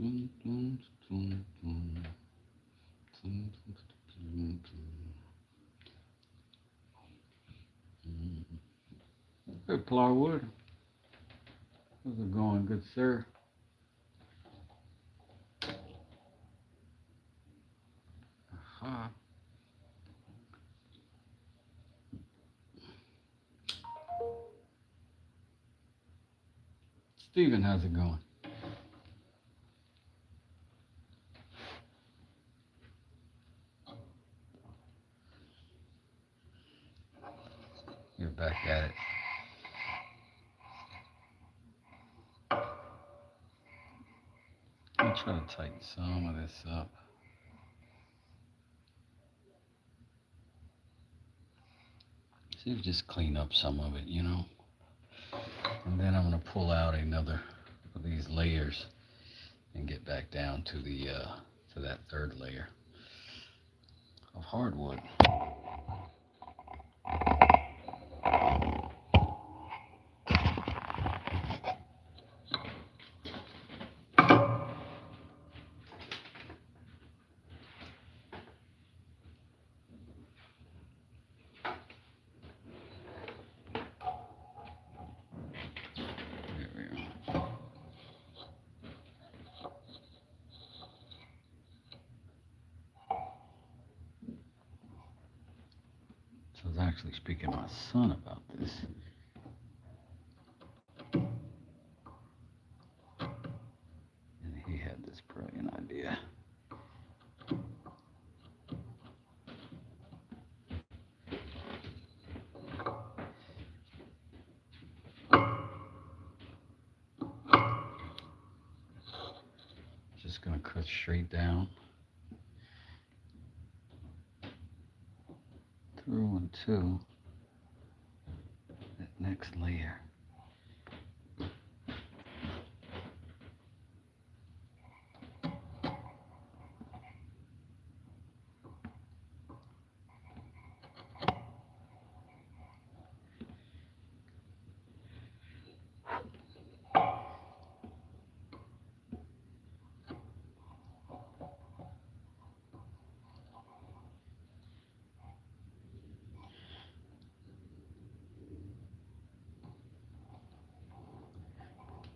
Hey, Plywood. How's it going, good sir? Aha. Steven, how's it going? You're back at it. I'll try to tighten some of this up. See if just clean up some of it, you know. And then I'm gonna pull out another of these layers and get back down to the to that third layer of hardwood. So I was actually speaking to my son about this. And he had this brilliant idea. Just gonna cut straight down through into that next layer.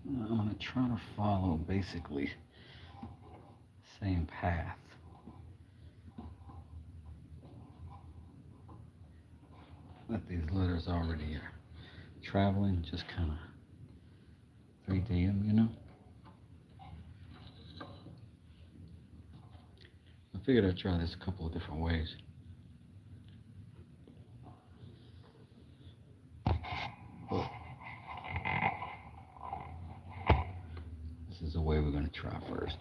I'm going to try to follow basically the same path. That these letters already are traveling, just kind of 3D them, you know. I figured I'd try this a couple of different ways. But this is the way we're going to try first.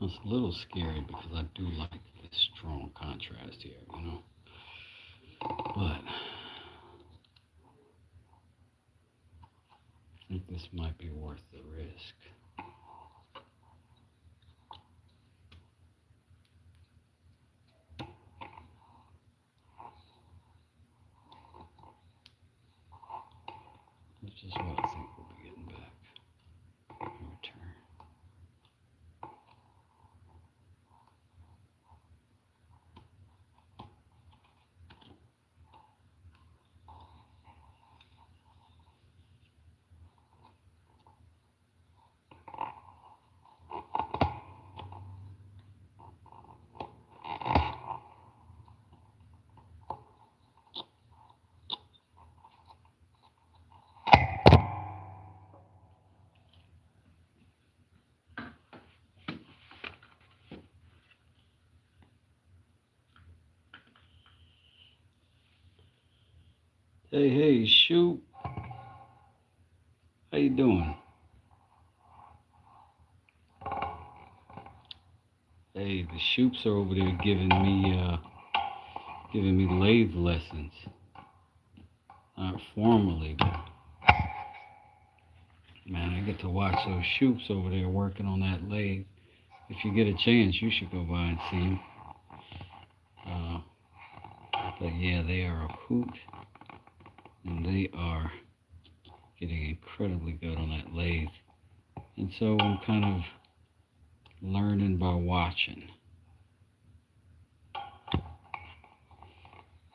It's a little scary because I do like this strong contrast here, you know. But I think this might be worth the risk. which is what I think we'll be getting back in return. Hey, Shoop. How you doing? Hey, the Shoops are over there giving me lathe lessons. Not formally, but man, I get to watch those Shoops over there working on that lathe. If you get a chance, you should go by and see them. But yeah, they are a hoot, and they are getting incredibly good on that lathe. And so I'm kind of learning by watching.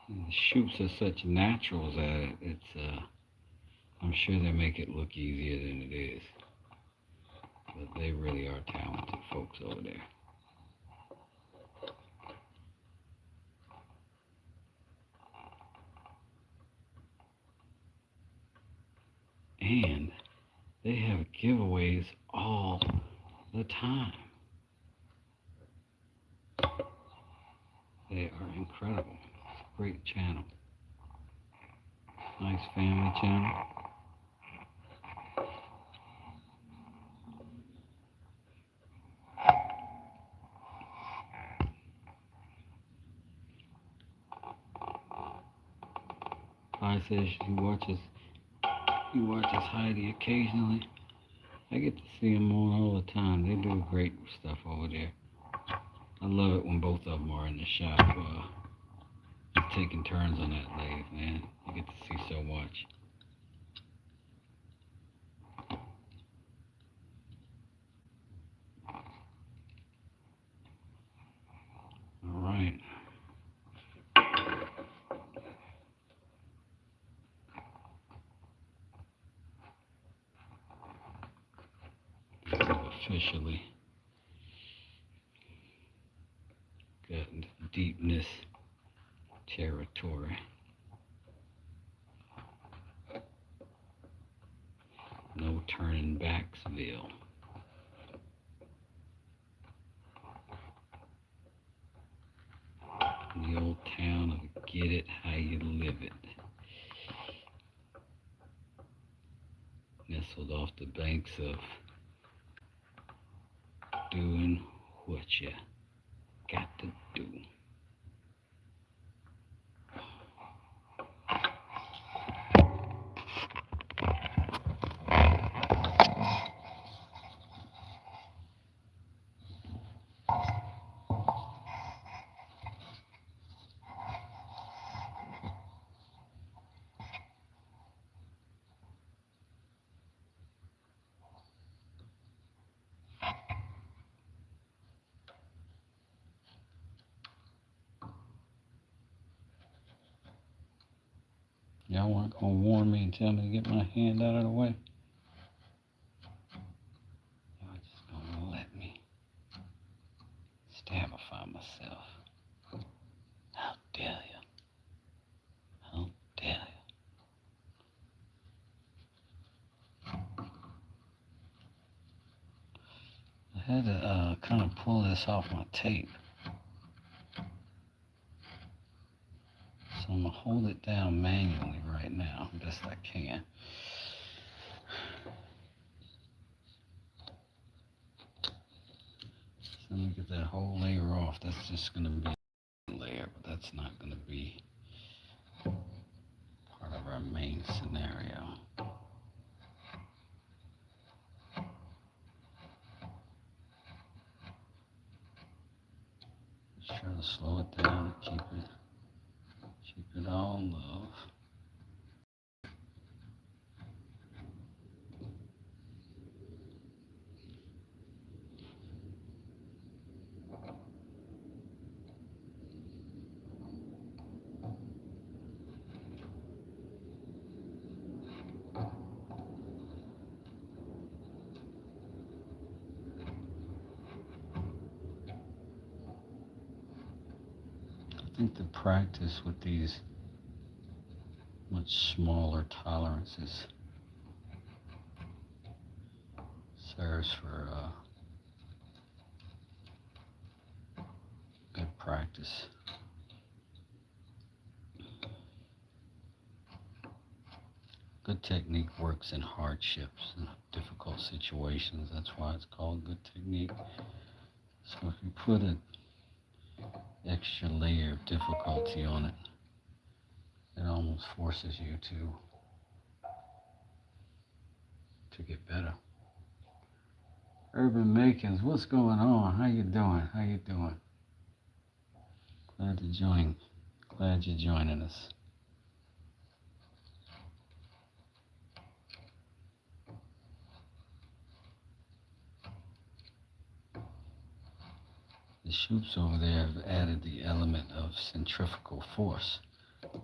And the Shoops are such naturals at it. I'm sure they make it look easier than it is. But they really are talented folks over there. And they have giveaways all the time. They are incredible. It's a great channel. Nice family channel. I says he watches Heidi occasionally. I get to see them on all the time. They do great stuff over there. I love it when both of them are in the shop, taking turns on that lathe, man. You get to see so much. All right. Officially got into deepness territory. No turning backsville. The old town of get it how you live it. Nestled off the banks of doing what you got to do. Y'all weren't gonna warn me and tell me to get my hand out of the way. Y'all just gonna let me stabify myself. How dare you? How dare you? I had to kind of pull this off my tape. So I'm gonna hold it down manually right now, best I can. So let me get that whole layer off. That's just gonna be a layer, but that's not gonna be part of our main scenario. Just try to slow it down and keep it all love. think the practice with these much smaller tolerances serves for good practice. Good technique works in hardships and difficult situations. That's why it's called good technique. So if you put an extra layer of difficulty on it, it almost forces you to get better. Urban Makins, what's going on? How you doing? How you doing? Glad you're joining us. The Shoops over there have added the element of centrifugal force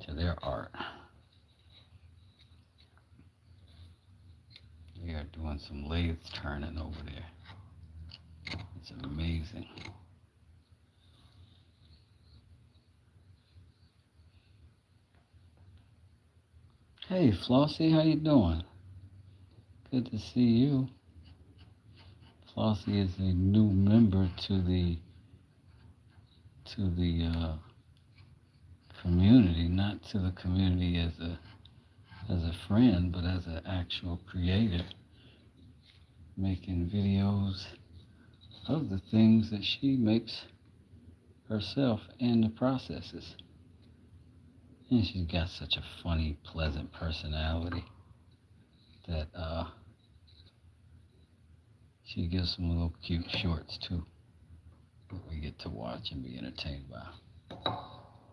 to their art. They are doing some lathe turning over there. It's amazing. Hey Flossie, how you doing? Good to see you. Flossie is a new member to the community, not to the community as a friend, but as an actual creator, making videos of the things that she makes herself and the processes. And she's got such a funny, pleasant personality that she gives some little cute shorts too that we get to watch and be entertained by.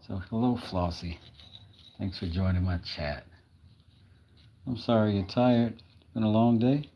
So hello Flossie. Thanks for joining my chat. I'm sorry you're tired. It's been a long day.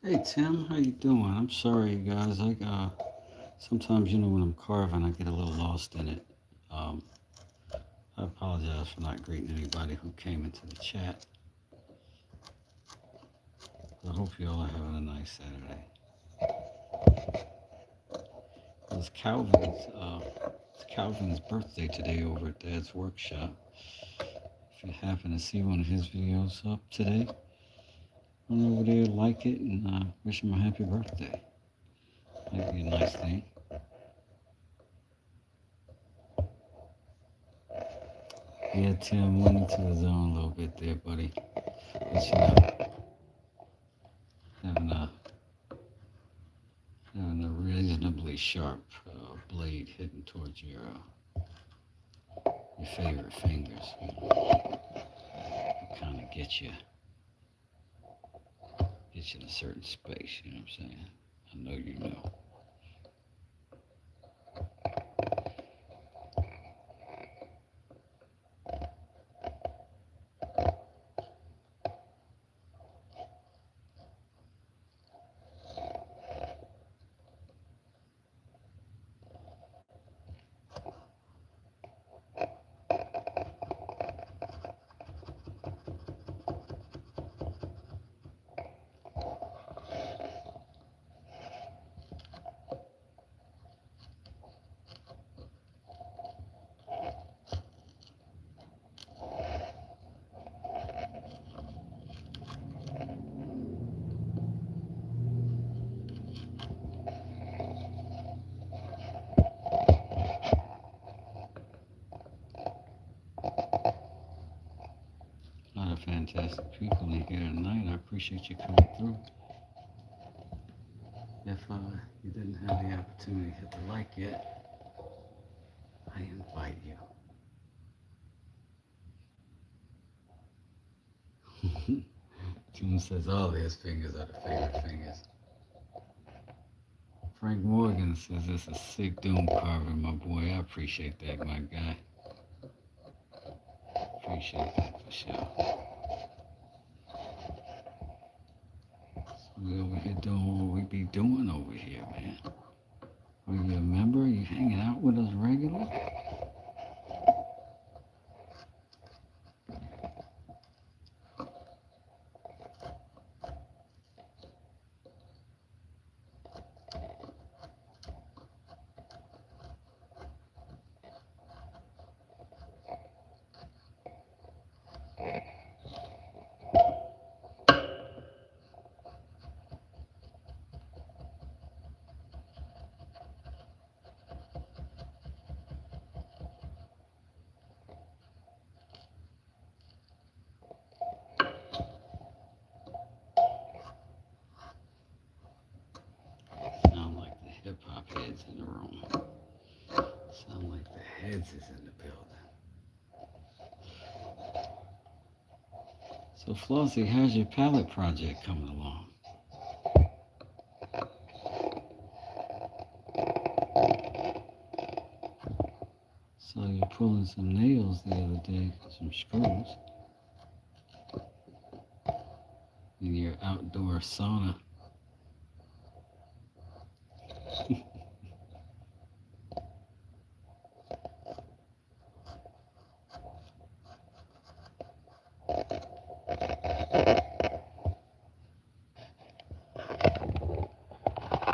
Hey Tim, how you doing? I'm sorry, guys. Sometimes when I'm carving, I get a little lost in it. Um, I apologize for not greeting anybody who came into the chat. I hope you all are having a nice Saturday. It's Calvin's birthday today over at Dad's workshop. If you happen to see one of his videos up today, run over there, like it, and wish him a happy birthday. That'd be a nice thing. Yeah, Tim, went into the zone a little bit there, buddy. But having a having a reasonably sharp blade heading towards your favorite fingers. Kind of get you in a certain space. You know what I'm saying? I know you know. A lot of fantastic people in here tonight. I appreciate you coming through. If you didn't have the opportunity to hit the like yet, I invite you. Tim says all his fingers are the favorite fingers. Frank Morgan says it's a sick doom carving, my boy. I appreciate that, my guy. Appreciate that for sure. So we over here doing what we be doing over here, man. Are you a member? You hanging out with us regular? Sound like the hip hop heads in the room. Sound like the heads is in the building. So Flossie, how's your palette project coming along? So you're pulling some nails the other day, some screws, in your outdoor sauna.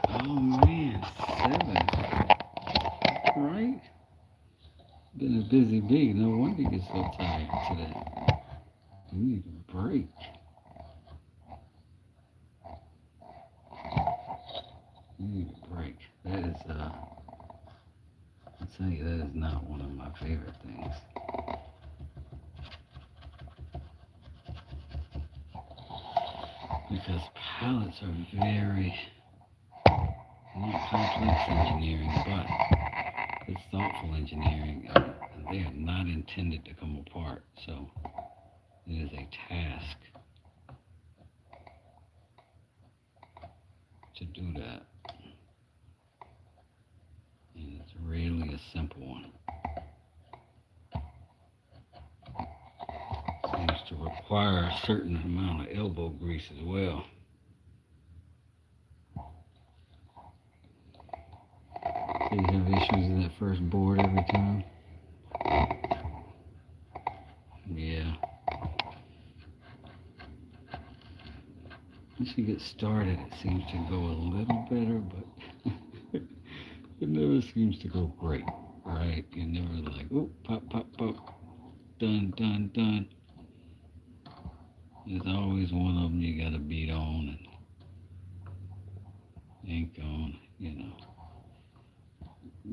Oh man, 7, right? Been a busy bee. No wonder you're so tired today. You need a break. You need a break. That is, I'll tell you, that is not one of my favorite things. Because palettes are very, not complex engineering, but it's thoughtful engineering, and they are not intended to come apart. So it is a task to do that. And it's really a simple one. Seems to require a certain amount of elbow grease as well. you have issues with that first board every time? Yeah. Once you get started, it seems to go a little better, but it never seems to go great, right? You're never like, oh, pop, pop, pop, done, done, done. There's always one of them you got to beat on and ink on, you know.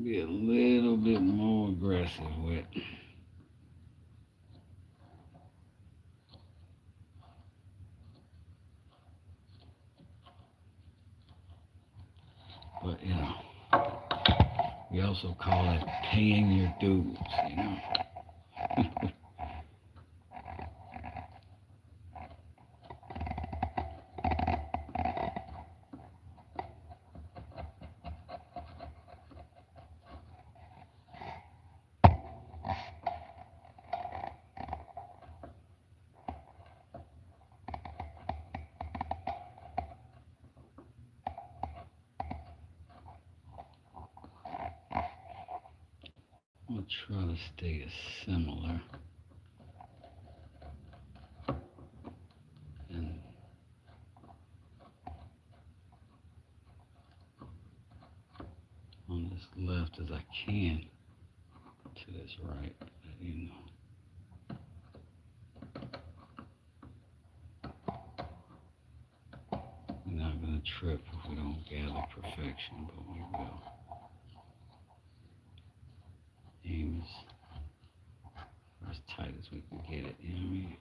Be a little bit more aggressive with. But, you know, we also call it paying your dues, you know. I'll try to stay as similar. And on this left as I can to this right, you know. We're not going to trip if we don't gather perfection, but we will. Aim as tight as we can get it, you know what I mean?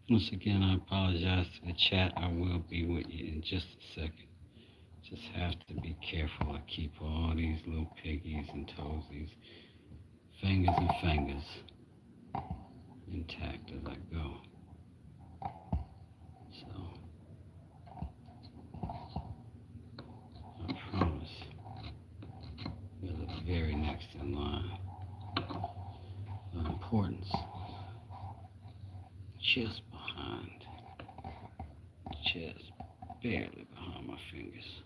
Once again, I apologize to the chat. I will be with you in just a second. Just have to be careful. I keep all these little piggies and toes, these fingers and fingers intact as I go. So, I promise you're the very next in line of importance. Just behind, just barely behind my fingers.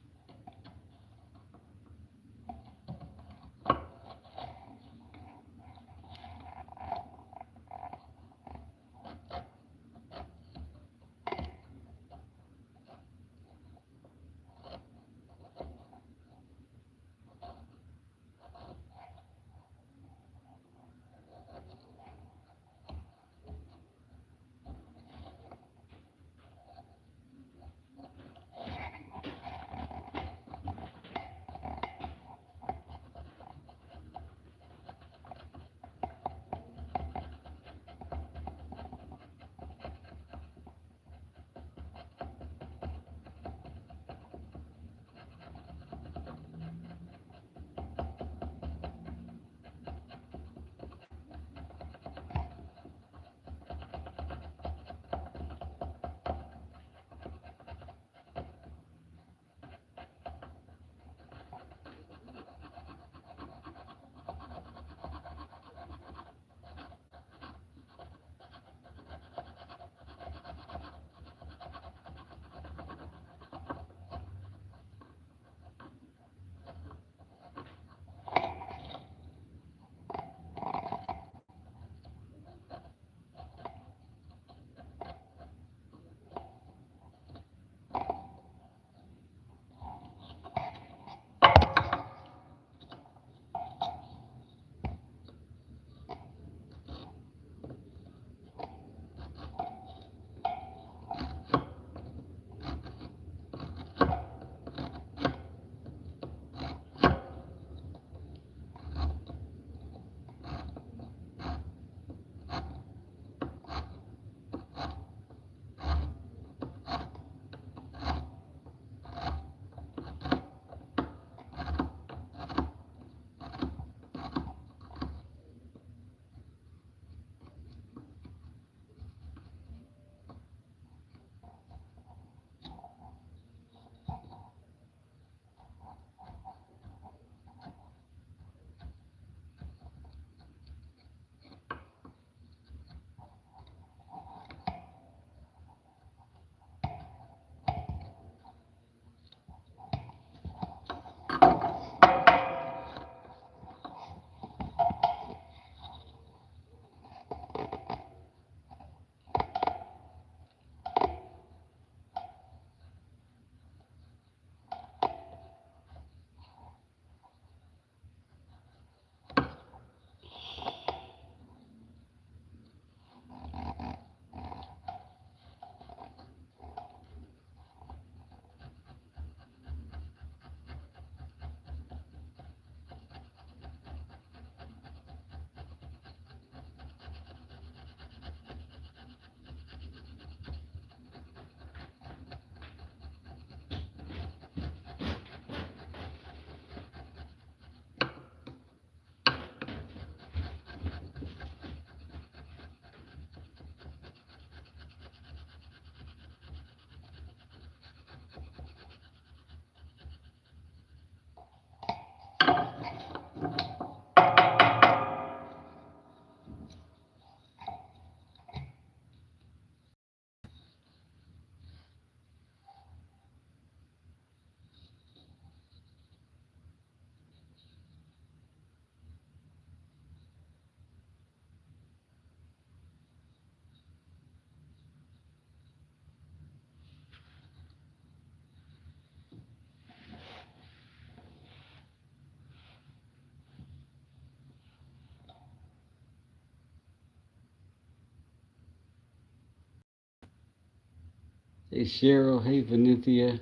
Hey Cheryl, hey Venithia.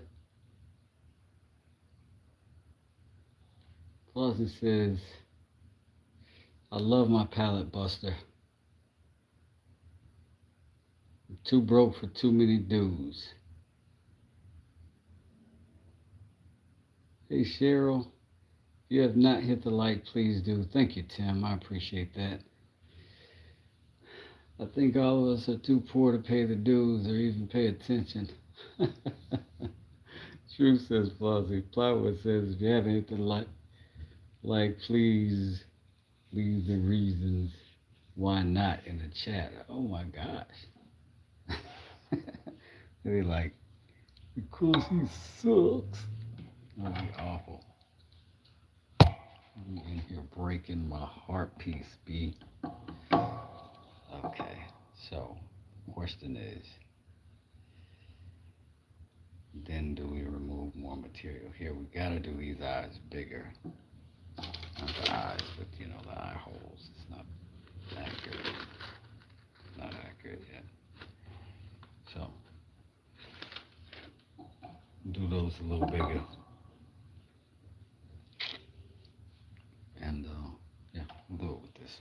Flossie says, I love my pallet buster. I'm too broke for too many dues. Hey Cheryl, if you have not hit the like, please do. Thank you, Tim. I appreciate that. I think all of us are too poor to pay the dues or even pay attention. True, says Flossie. Plywood says, if you haven't hit the like, please leave the reasons why not in the chat. Oh my gosh. They like, because he sucks. Oh, be awful. I'm in here breaking my heart piece, B. Okay, so question is, then do we remove more material? Here, we gotta do these eyes bigger. Not the eyes, but you know, the eye holes. It's not accurate. Not accurate yet. So, do those a little bigger. And, yeah, we'll do it with this.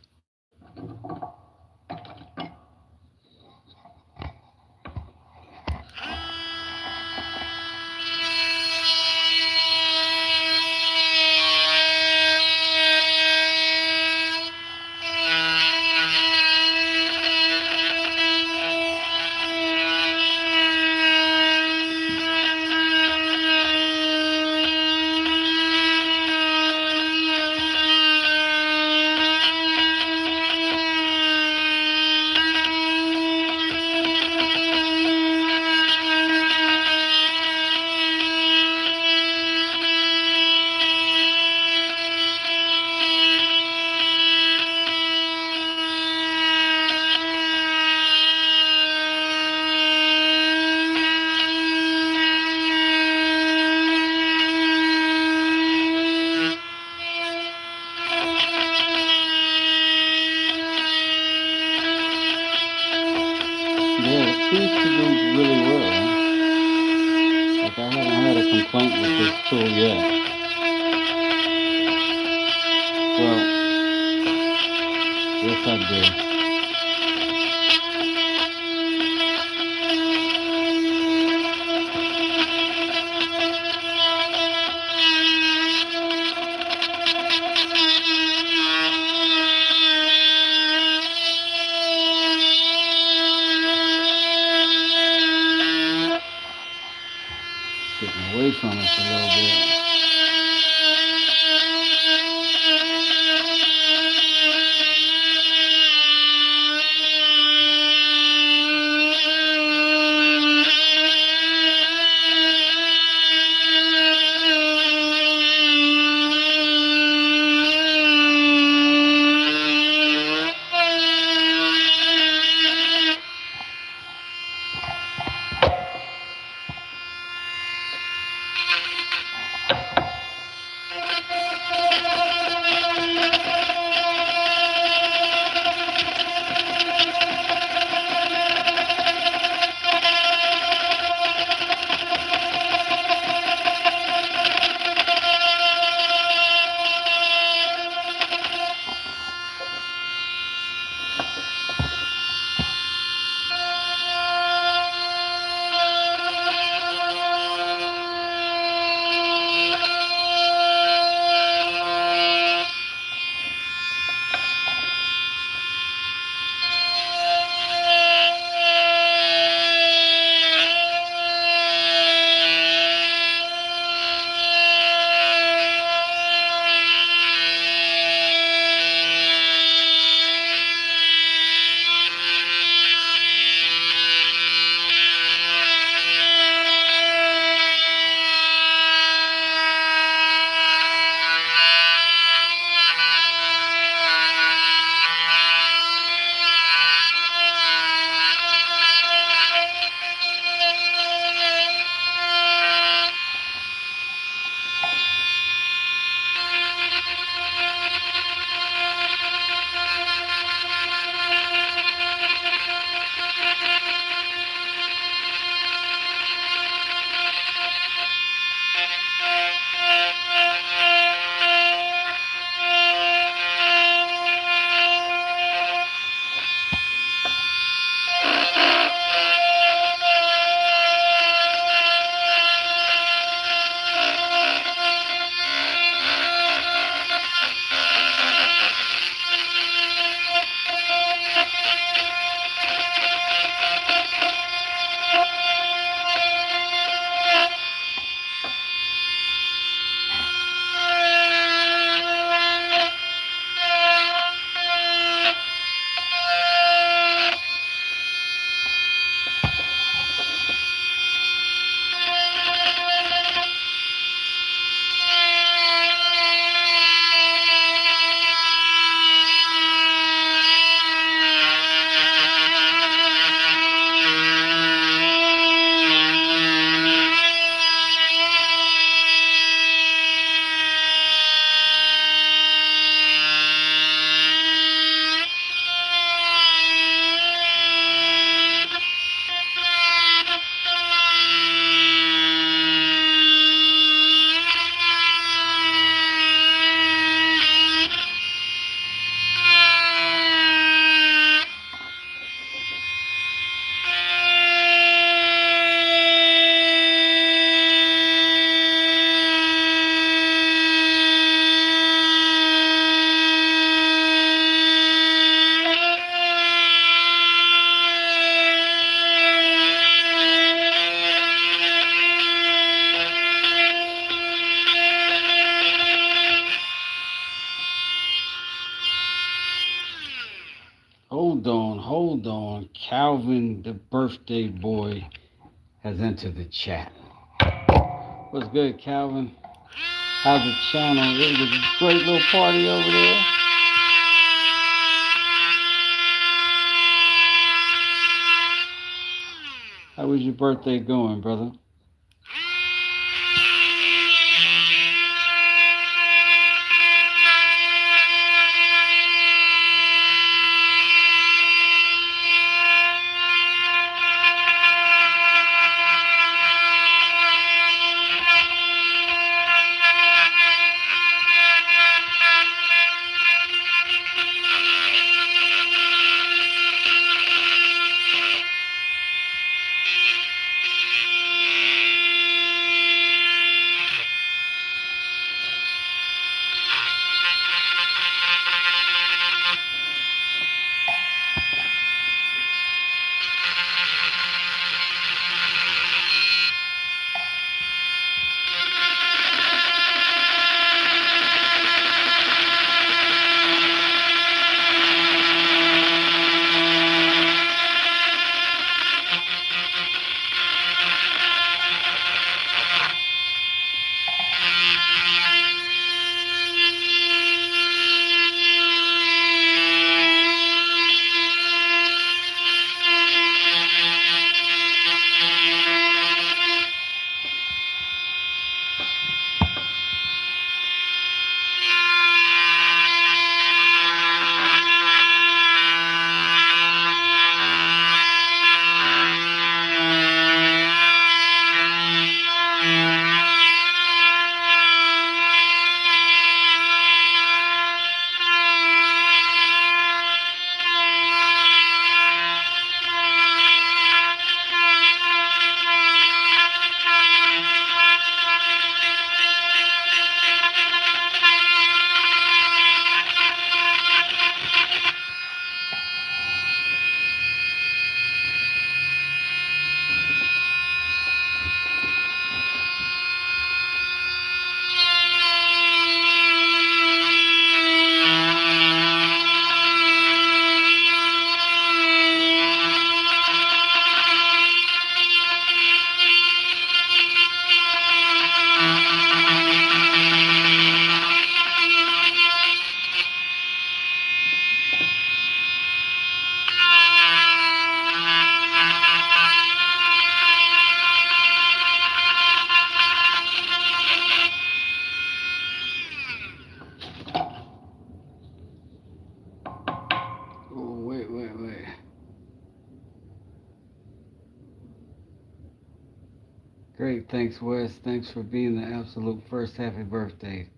Yeah, it seems to do really well. Like I haven't had a complaint with this tool yet. Well, yes I did. Getting away from us a little bit. Calvin, the birthday boy, has entered the chat. What's good, Calvin? How's the channel? It was a great little party over there. How was your birthday going, brother? Wait. Great, thanks, Wes. Thanks for being the absolute first. Happy birthday.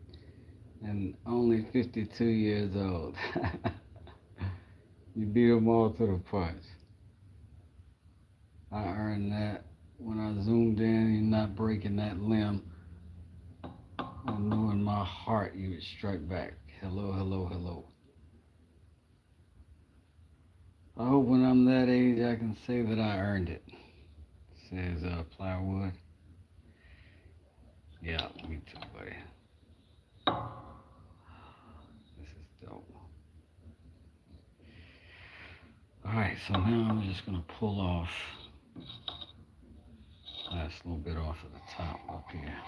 And only 52 years old. You beat them all to the punch. I earned that. When I zoomed in, you're not breaking that limb. I knew in my heart you would strike back. Hello. I hope when I'm that age I can say that I earned it. Says Plywood. Yeah, me too, buddy. This is dope. Alright, so now I'm just going to pull off last little bit off of the top up here.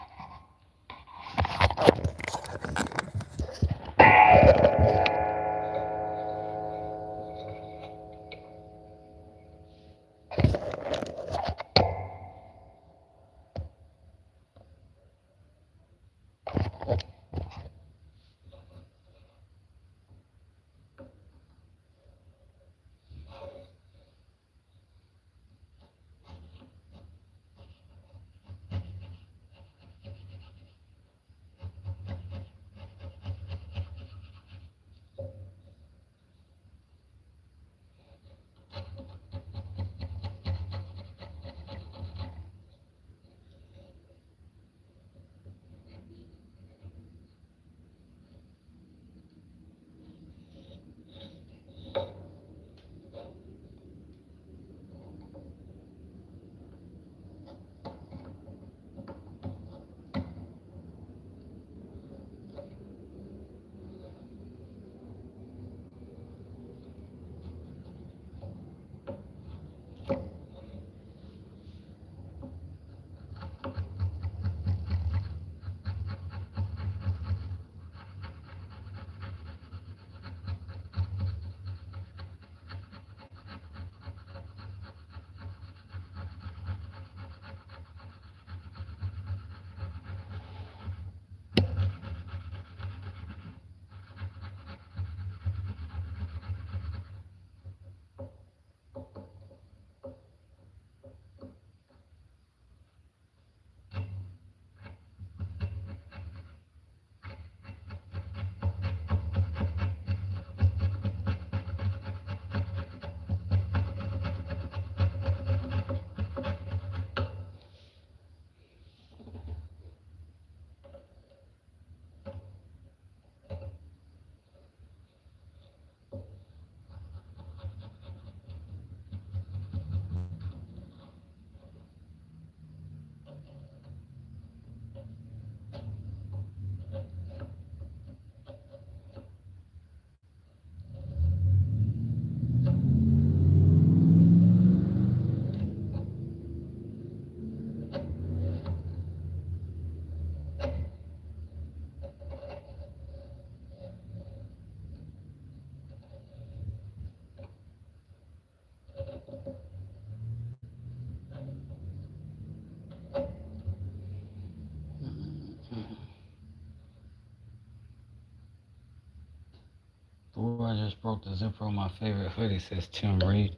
broke the zipper on my favorite hoodie. It says Tim Reed.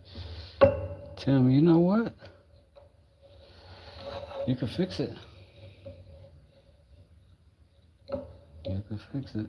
Tim, you know what? You can fix it. You can fix it.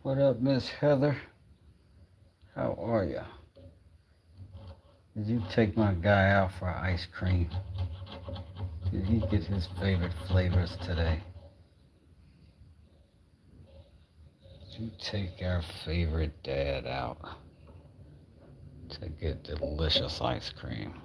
What up, Miss Heather? How are ya? Did you take my guy out for ice cream? Did he get his favorite flavors today? Did you take our favorite dad out to get delicious ice cream?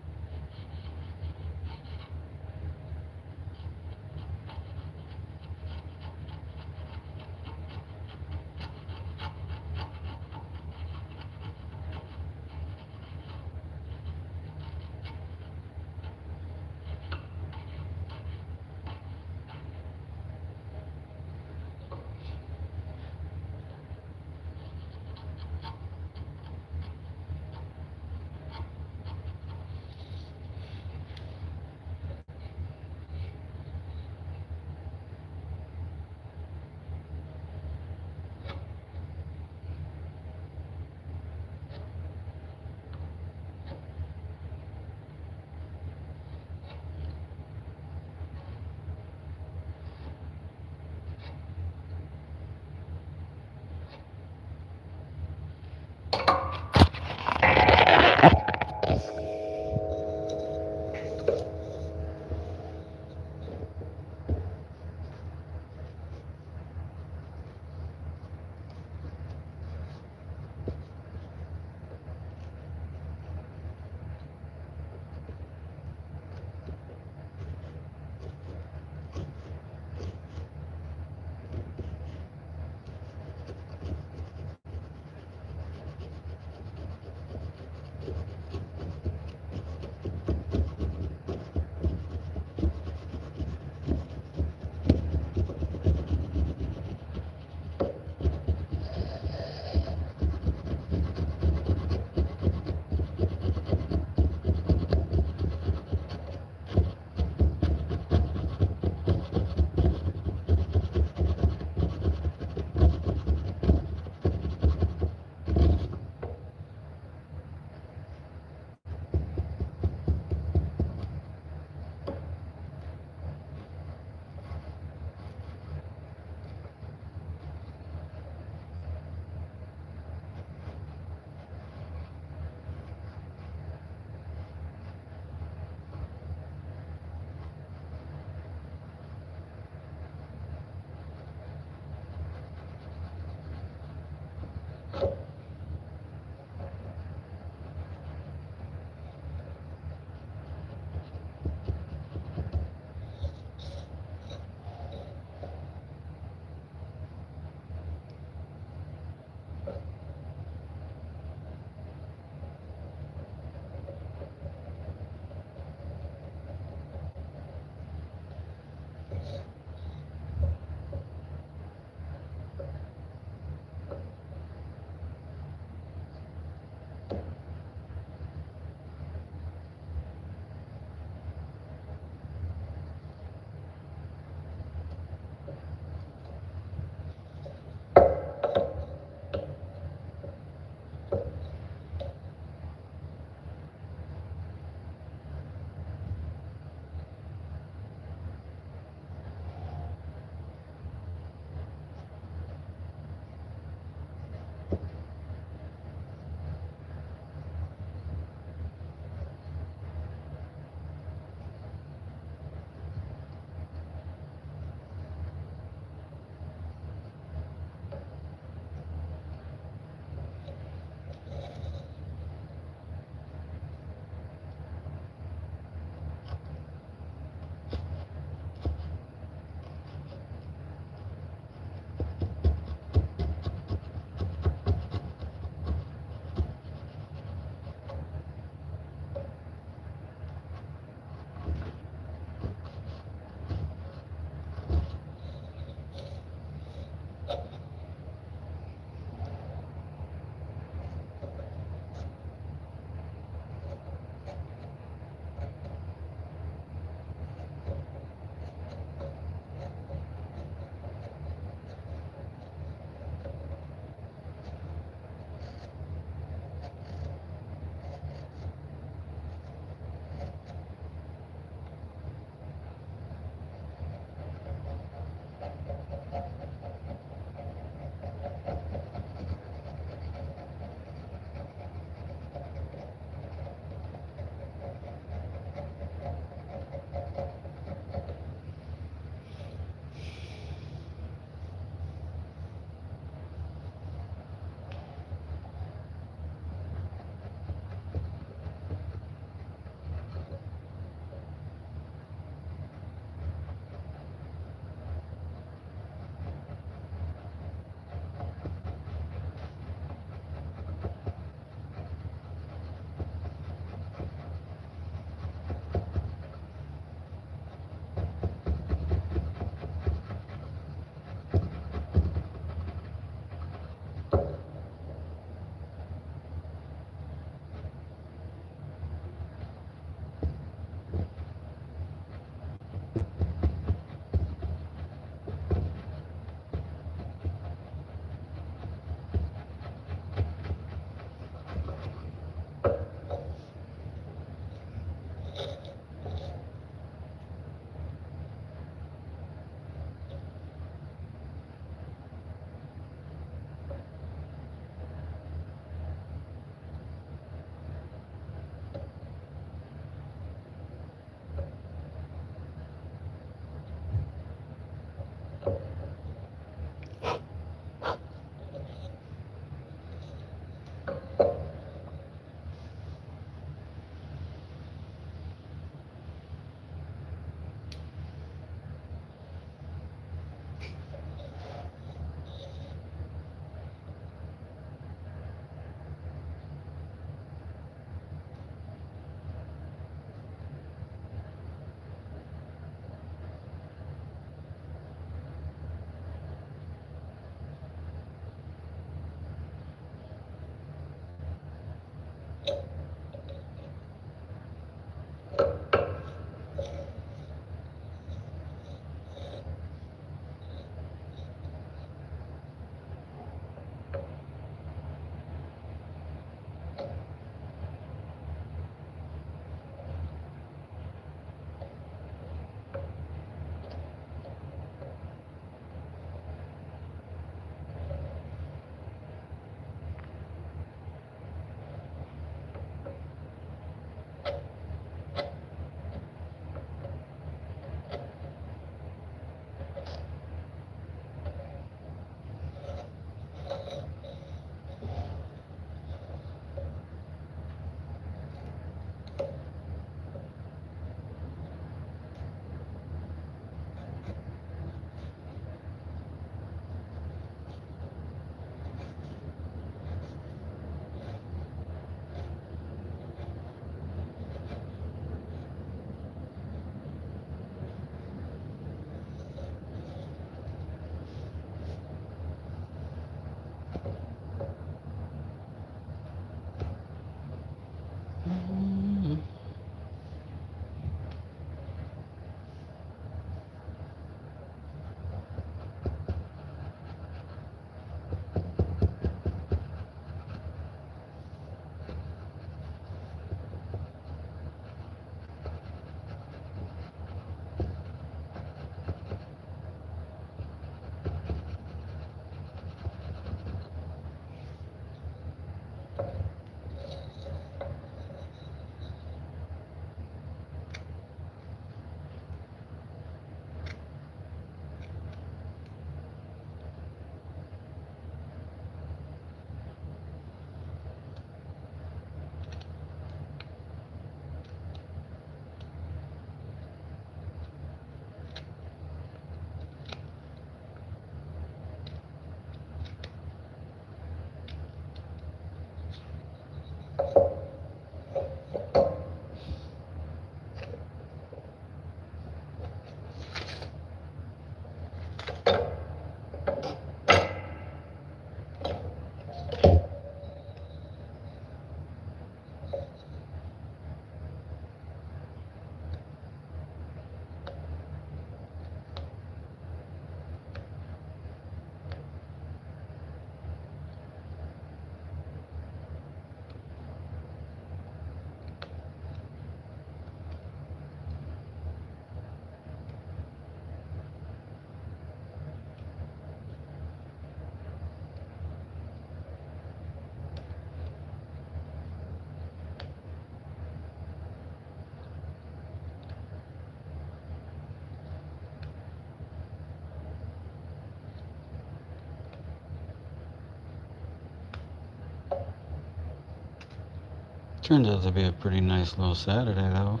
Turns out to be a pretty nice little Saturday, though,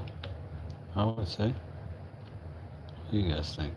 I would say. What do you guys think?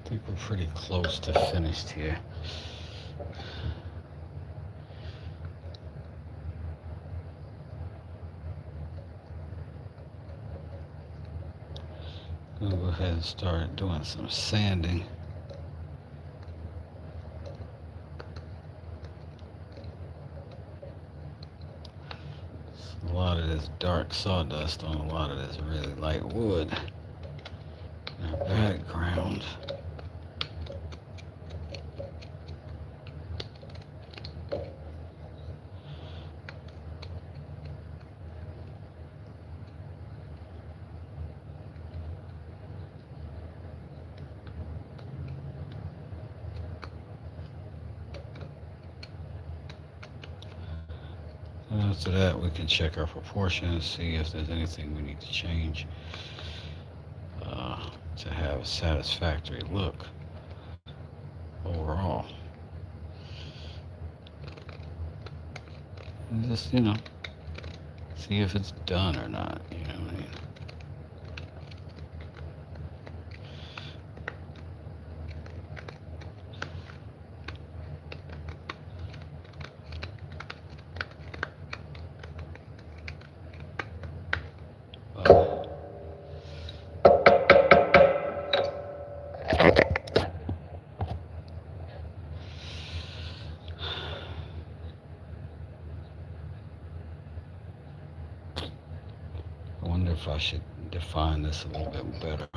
I think we're pretty close to finished here. I'm gonna go ahead and start doing some sanding. A lot of this dark sawdust on a lot of this really light wood in our background. After that, we can check our proportions, see if there's anything we need to change to have a satisfactory look overall. And just, see if it's done or not, you know what I mean? I wonder if I should define this a little bit better.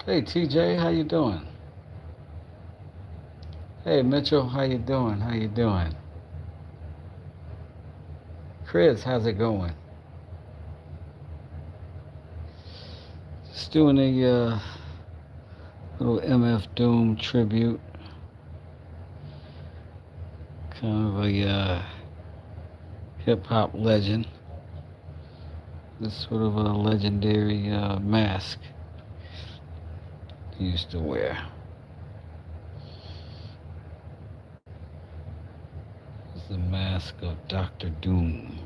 Hey TJ, how you doing? Hey Mitchell, how you doing? How you doing? Chris, how's it going? Just doing a little MF Doom tribute. Kind of a hip hop legend. This sort of a legendary mask he used to wear. It's the mask of Dr. Doom.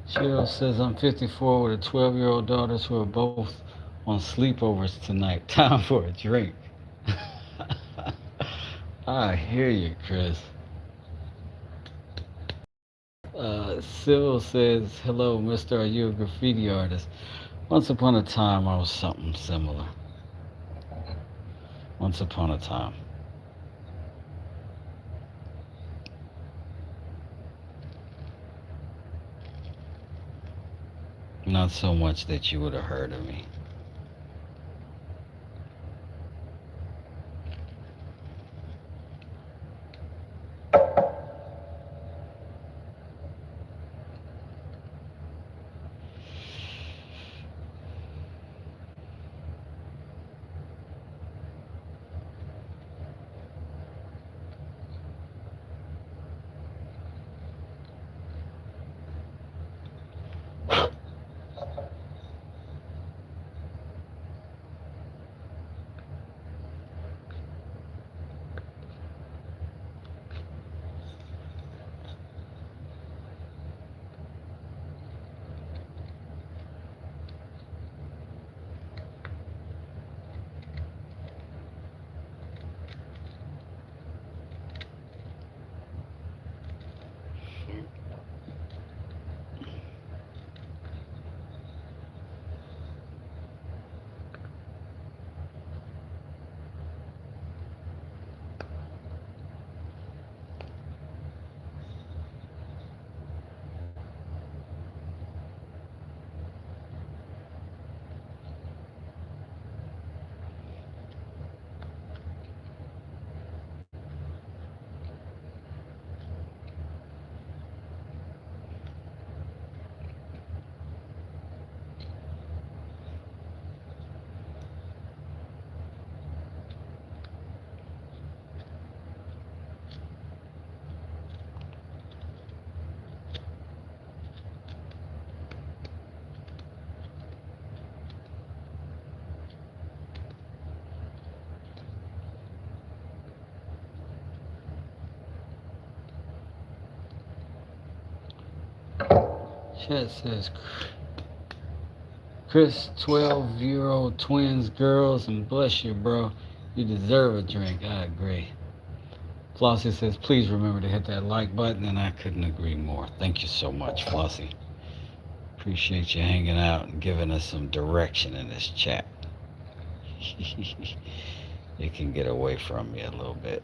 Cheryl says, I'm 54 with a 12-year-old daughter who are both on sleepovers tonight. Time for a drink. I hear you, Chris. Sybil says, hello, mister, are you a graffiti artist? Once upon a time, I was something similar. Once upon a time. Not so much that you would have heard of me. Chat says, Chris, 12-year-old twins, girls, and bless you, bro. You deserve a drink. I agree. Flossie says, please remember to hit that like button, and I couldn't agree more. Thank you so much, Flossie. Appreciate you hanging out and giving us some direction in this chat. It can get away from me a little bit.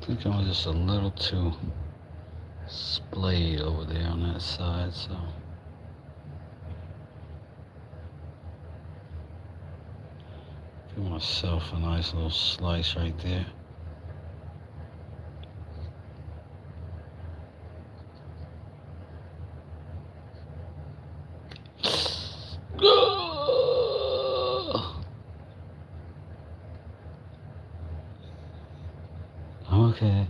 I think I was just a little too splayed over there on that side, so. Give myself a nice little slice right there. I'm okay.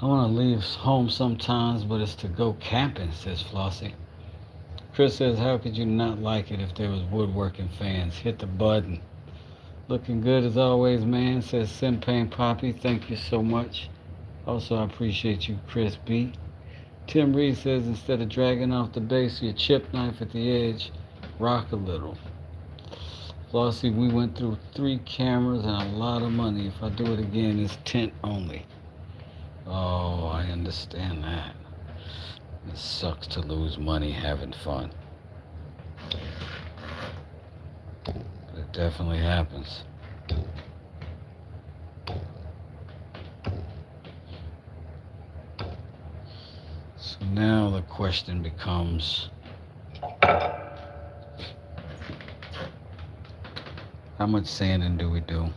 I want to leave home sometimes, but it's to go camping, says Flossie. Chris says, how could you not like it if there was woodworking fans? Hit the button. Looking good as always, man, says Simpane Poppy. Thank you so much. Also, I appreciate you, Chris B. Tim Reed says, instead of dragging off the base of your chip knife at the edge, rock a little. Flossie, we went through 3 cameras and a lot of money. If I do it again, it's tent only. Oh, I understand that. It sucks to lose money having fun. But it definitely happens. So now the question becomes, how much sanding do we do?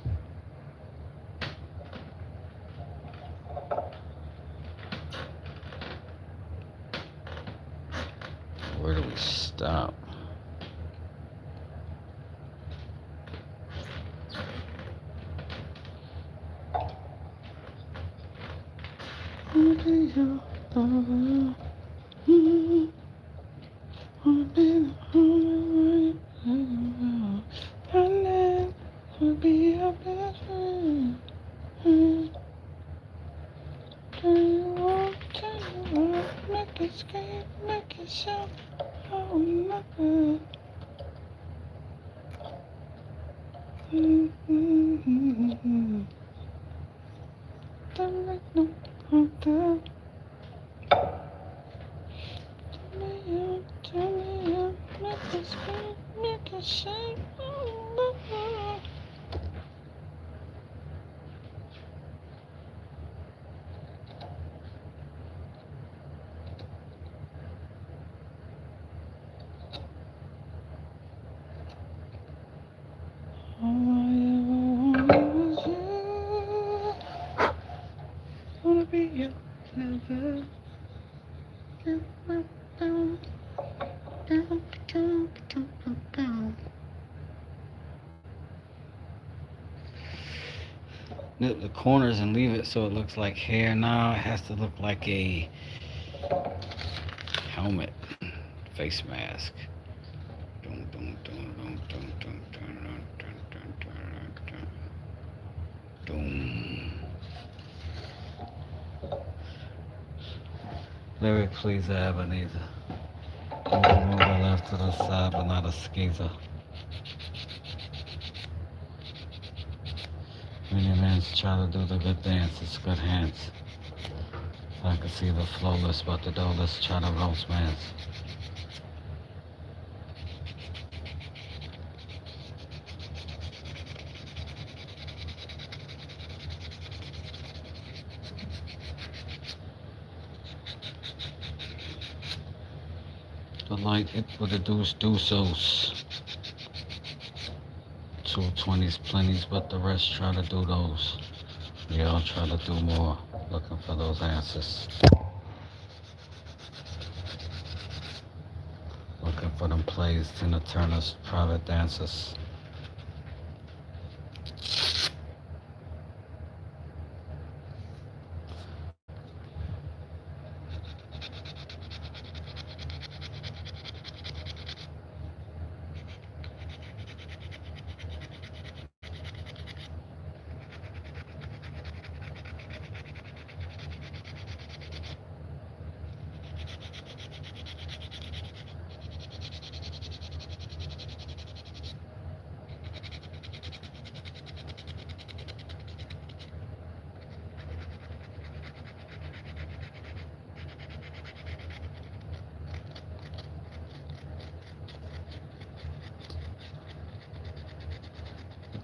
Where do we stop? wanna be your lover. Wanna be the only one. Darling, wanna be your best friend. Tell you what, make it scream, make it shout. Oh, nothing. Don't make no hotel. Tell me, make it scream, make it shout. Oh, nothing. All I ever wanted was you. Wanna be your lover. Nip the corners and leave it so it looks like hair. Now it has to look like a helmet, face mask. Lyrically, the Ebenezer. Move the left to the side, but not a skeezer. Many men try to do the good dance, it's good hands. I can see the flawless, but the dullest try to roast mans. The light hit with the deuce. 220s, plenties, but the rest try to do those. We all try to do more, looking for those answers. Looking for them plays, Tina Turner's private dancers.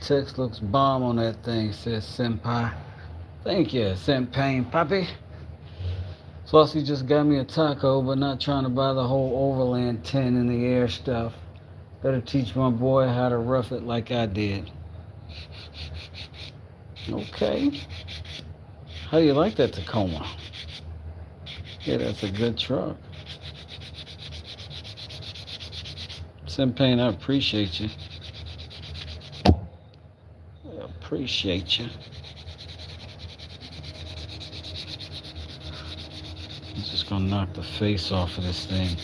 Text looks bomb on that thing, says Senpai. Thank you, Senpai Papi. Flossie just got me a taco, but not trying to buy the whole Overland 10 in the air stuff. Better teach my boy how to rough it like I did. Okay. How do you like that Tacoma? Yeah, that's a good truck. Senpai, I appreciate you. Appreciate you. I'm just gonna knock the face off of this thing.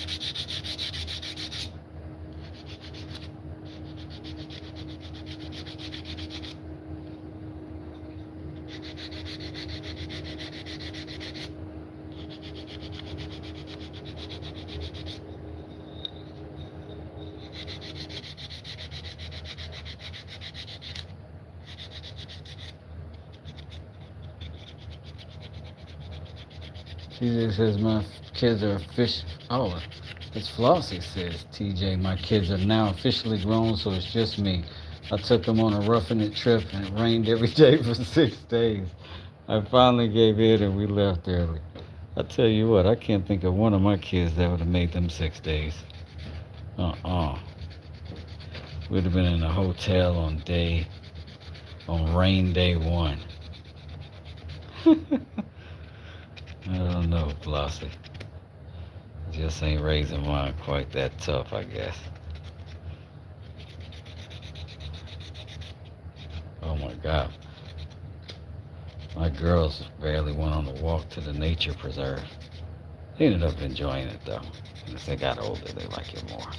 TJ says my kids are Oh, it's Flossie says, TJ, my kids are now officially grown, so it's just me. I took them on a roughing it trip and it rained every day for 6 days. I finally gave in and we left early. I tell you what, I can't think of one of my kids that would have made them 6 days. We'd have been in a hotel on rain day 1. I don't know, Flossie. Just ain't raising mine quite that tough, I guess. Oh my God. My girls barely went on the walk to the nature preserve. They ended up enjoying it though. And as they got older, they like it more.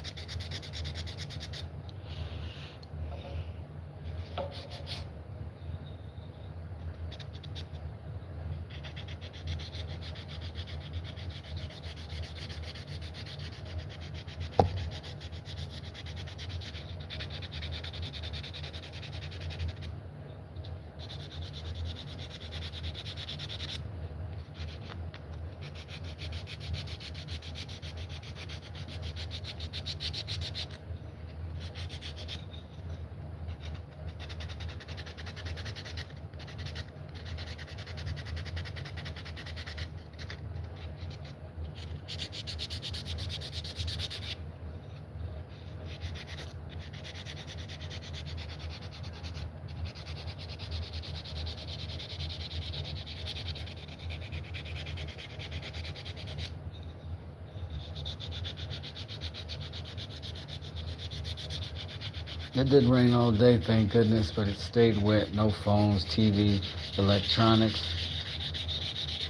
It did rain all day, thank goodness, but it stayed wet. No phones, TV, electronics,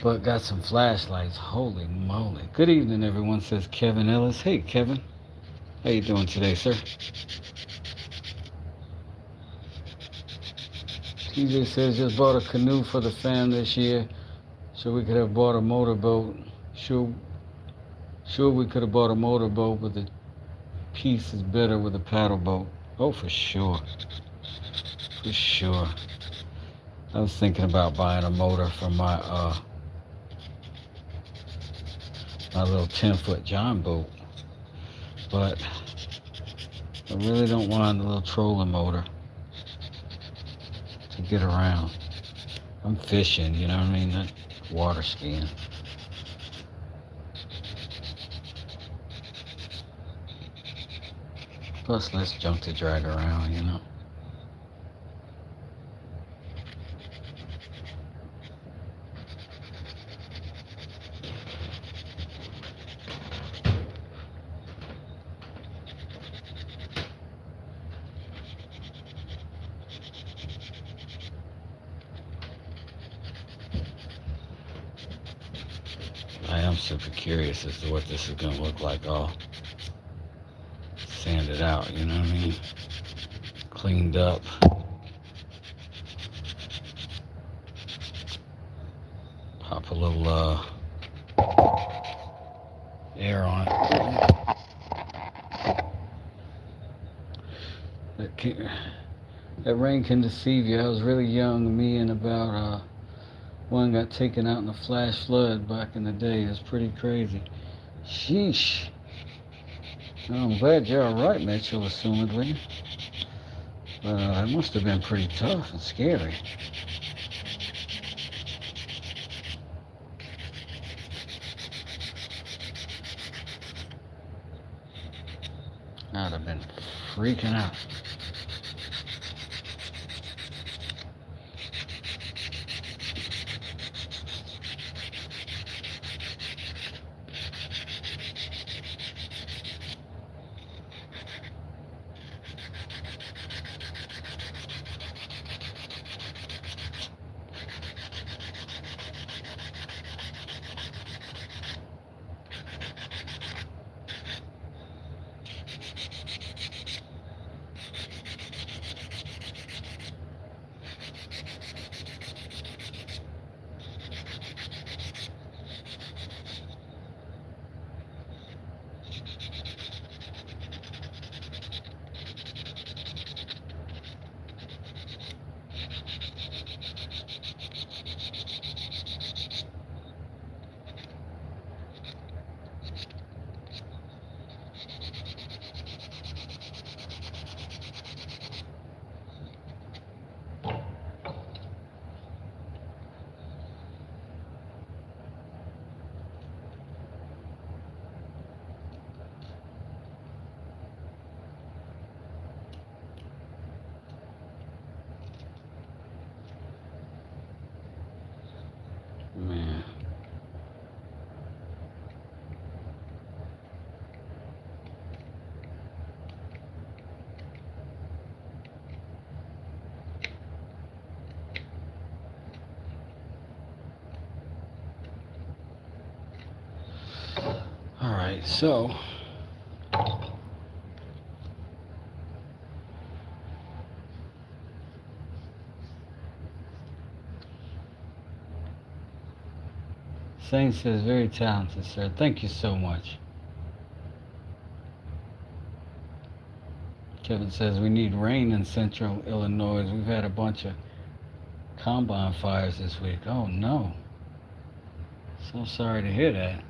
but got some flashlights. Holy moly. Good evening, everyone, says Kevin Ellis. Hey, Kevin. How you doing today, sir? TJ says just bought a canoe for the fam this year, so we could have bought a motorboat. Sure, we could have bought a motorboat, but the piece is better with a paddle boat. Oh, for sure. For sure. I was thinking about buying a motor for my my little 10-foot John boat, but I really don't want a little trolling motor to get around. I'm fishing, you know what I mean? Not water skiing. Plus less junk to drag around, you know? I am super curious as to what this is going to look like all sanded out, you know what I mean? Cleaned up. Pop a little air on it. That rain can deceive you. I was really young, me and about one got taken out in a flash flood back in the day. It was pretty crazy. Sheesh. Well, I'm glad you're alright, Mitchell, assumedly. But it must have been pretty tough and scary. I'd have been freaking out. Man. Alright, so Saint says, very talented, sir. Thank you so much. Kevin says, we need rain in central Illinois. We've had a bunch of combine fires this week. Oh no. So sorry to hear that.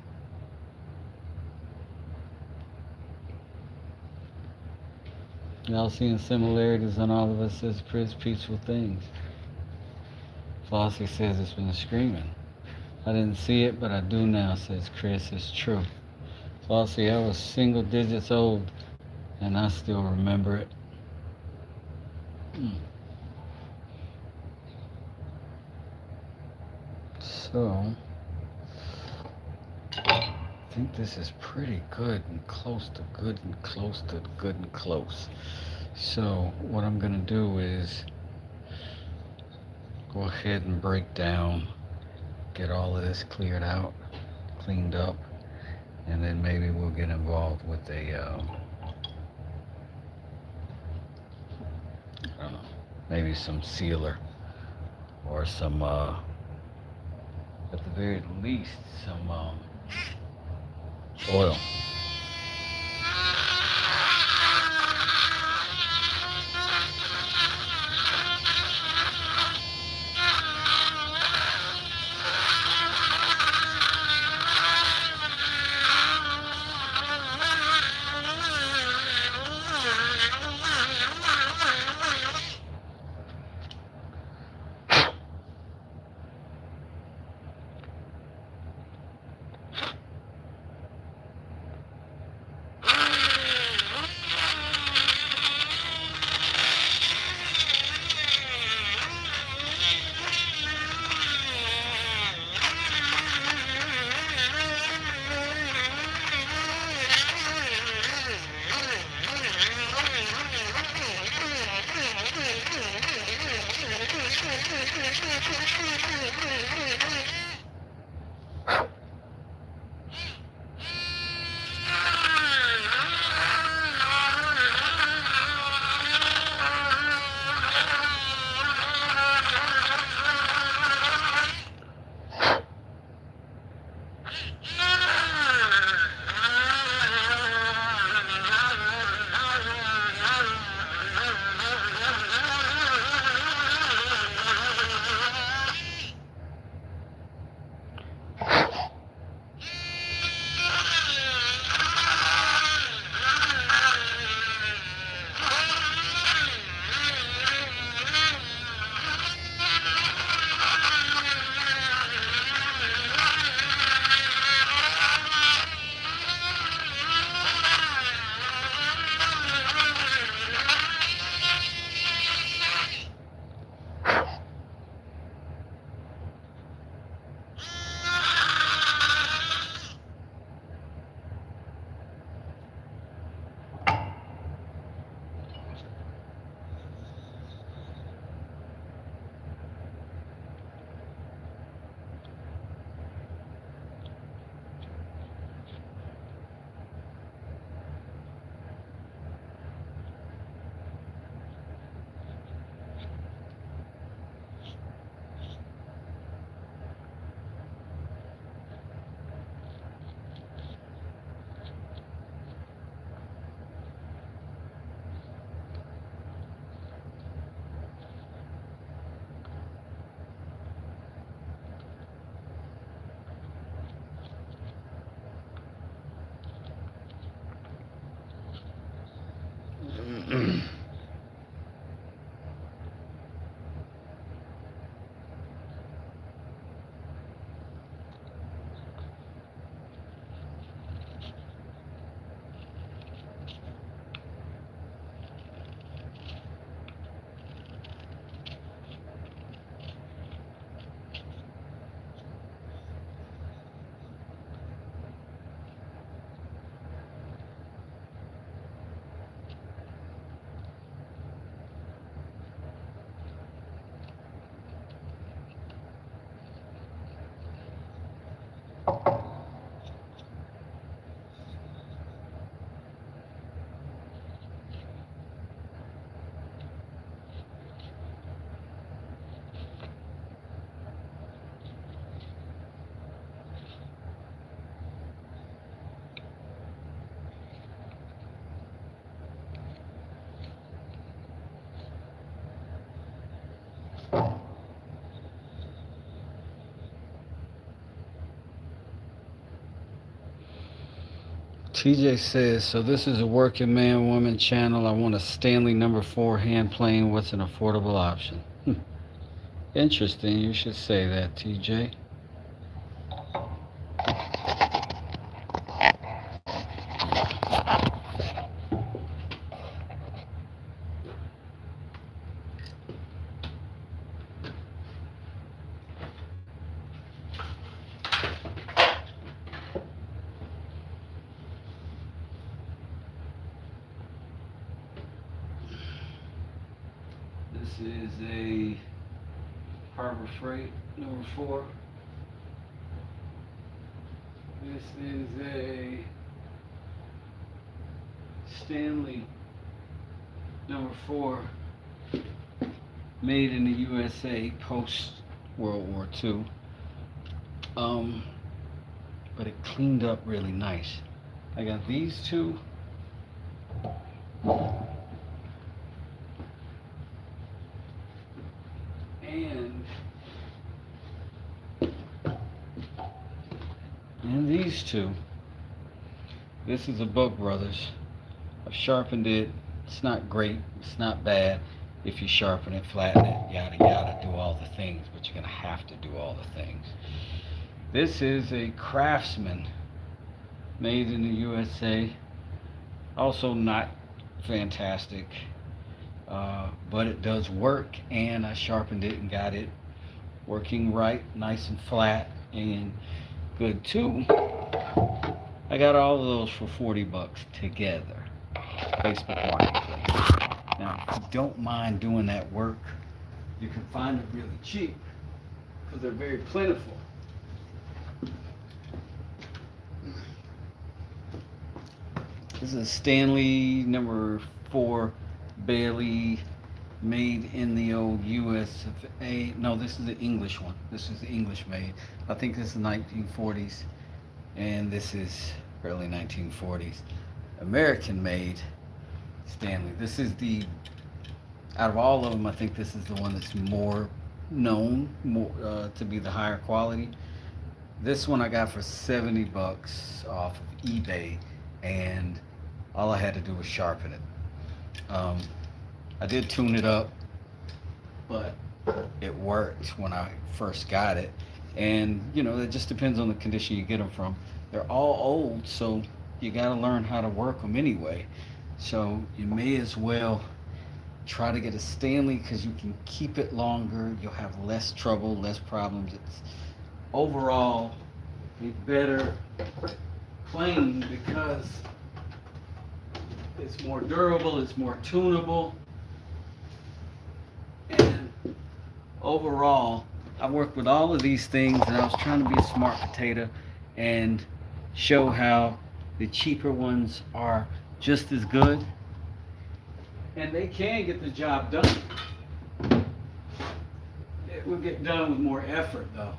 Y'all seeing similarities on all of us, says Chris. Peaceful things. Flossie says it's been screaming. I didn't see it, but I do now, says Chris. It's true. Flossie, I was single digits old, and I still remember it. So, I think this is pretty good and close to good and close to good and close. So, what I'm going to do is go ahead and break down, get all of this cleared out, cleaned up, and then maybe we'll get involved with a, I don't know, maybe some sealer or some, at the very least, some oil. TJ says, so this is a working man woman channel. I want a Stanley number 4 hand plane. What's an affordable option? Interesting. You should say that, TJ. This is a Harbor Freight number 4. This is a Stanley number 4, made in the USA post World War II. But it cleaned up really nice. I got these two. And these two. This is a Buck Brothers. I've sharpened it. It's not great. It's not bad. If you sharpen it, flatten it, yada yada, do all the things, but you're gonna have to do all the things. This is a Craftsman, made in the USA. Also not fantastic, but it does work, and I sharpened it and got it working right, nice and flat and good too. I got all of those for $40 together. Facebook Marketplace. Now, if you don't mind doing that work, you can find them really cheap because they're very plentiful. This is a Stanley number 4 Bailey, made in the old US of A. No, this is the English one. This is the English made. I think this is 1940s, and this is early 1940s. American made Stanley. This is the, out of all of them, I think this is the one that's more known, to be the higher quality. This one I got for $70 off of eBay, and all I had to do was sharpen it. I did tune it up, but it worked when I first got it. And you know, it just depends on the condition you get them from. They're all old, so you got to learn how to work them anyway. So you may as well try to get a Stanley, because you can keep it longer. You'll have less trouble, less problems. It's overall a better plane because it's more durable, it's more tunable, and overall, I worked with all of these things, and I was trying to be a smart potato and show how the cheaper ones are just as good, and they can get the job done. It will get done with more effort though,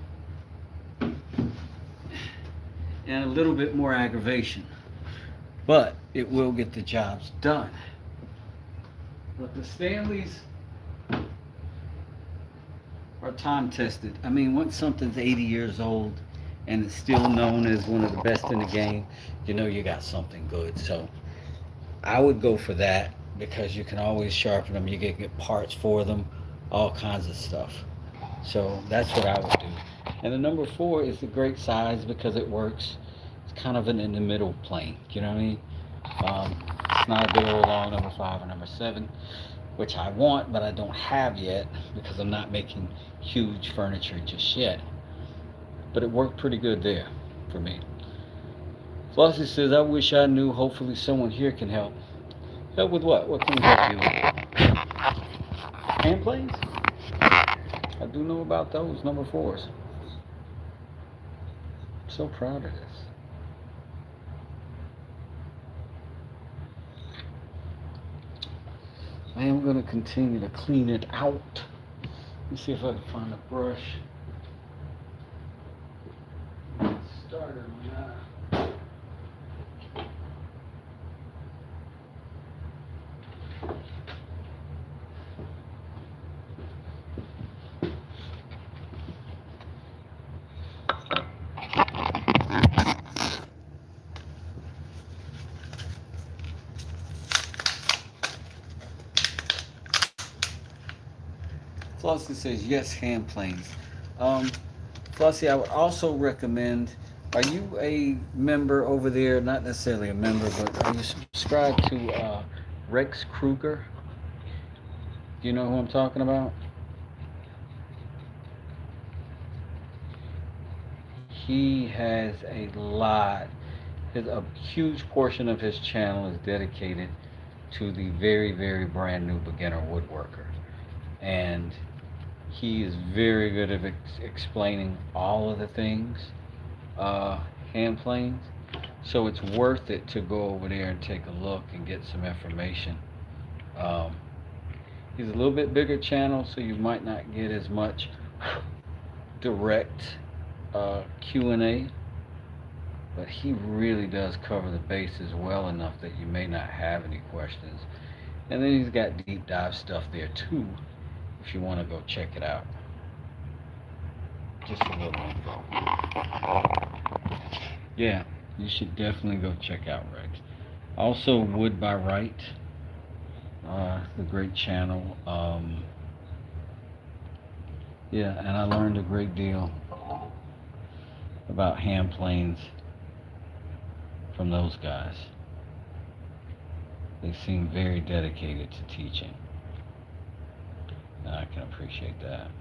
and a little bit more aggravation, but it will get the jobs done. But the Stanleys are time tested. I mean, once something's 80 years old and it's still known as one of the best in the game, you know you got something good. So I would go for that, because you can always sharpen them. You can get parts for them, all kinds of stuff. So that's what I would do. And the number 4 is a great size because it works. It's kind of an in the middle plane, you know what I mean? It's not a big old long number 5 or number 7, which I want, but I don't have yet because I'm not making huge furniture just yet. But it worked pretty good there for me. Flossie says, I wish I knew. Hopefully someone here can help. Help with what? What can we help you with? Hand planes? I do know about those number 4s. I'm so proud of this. I am going to continue to clean it out. Let me see if I can find a brush. Started now. Flossie says yes, hand planes. Um, Flossie, I would also recommend. Are you a member over there? Not necessarily a member, but are you subscribed to Rex Kruger? Do you know who I'm talking about? He has a lot. A huge portion of his channel is dedicated to the very, very brand new beginner woodworker, and he is very good at explaining all of the things uh, hand planes. So it's worth it to go over there and take a look and get some information. Um, he's a little bit bigger channel, so you might not get as much direct Q&A, but he really does cover the bases well enough that you may not have any questions. And then he's got deep dive stuff there too, if you want to go check it out. Just a little info. Yeah, you should definitely go check out Rex. Also, Wood by Right, the great channel. Yeah, and I learned a great deal about hand planes from those guys. They seem very dedicated to teaching, and I can appreciate that.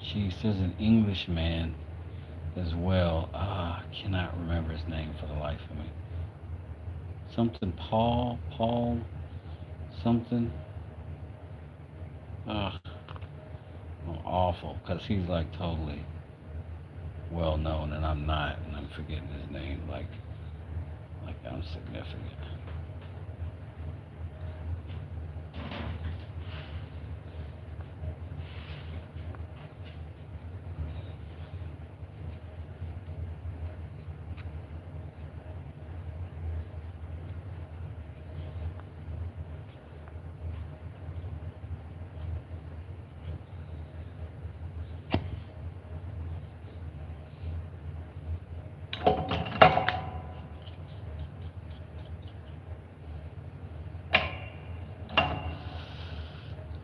She says an Englishman as well. I cannot remember his name for the life of me. Something Paul, something. I'm awful, because he's like totally well known, and I'm not, and I'm forgetting his name like I'm significant.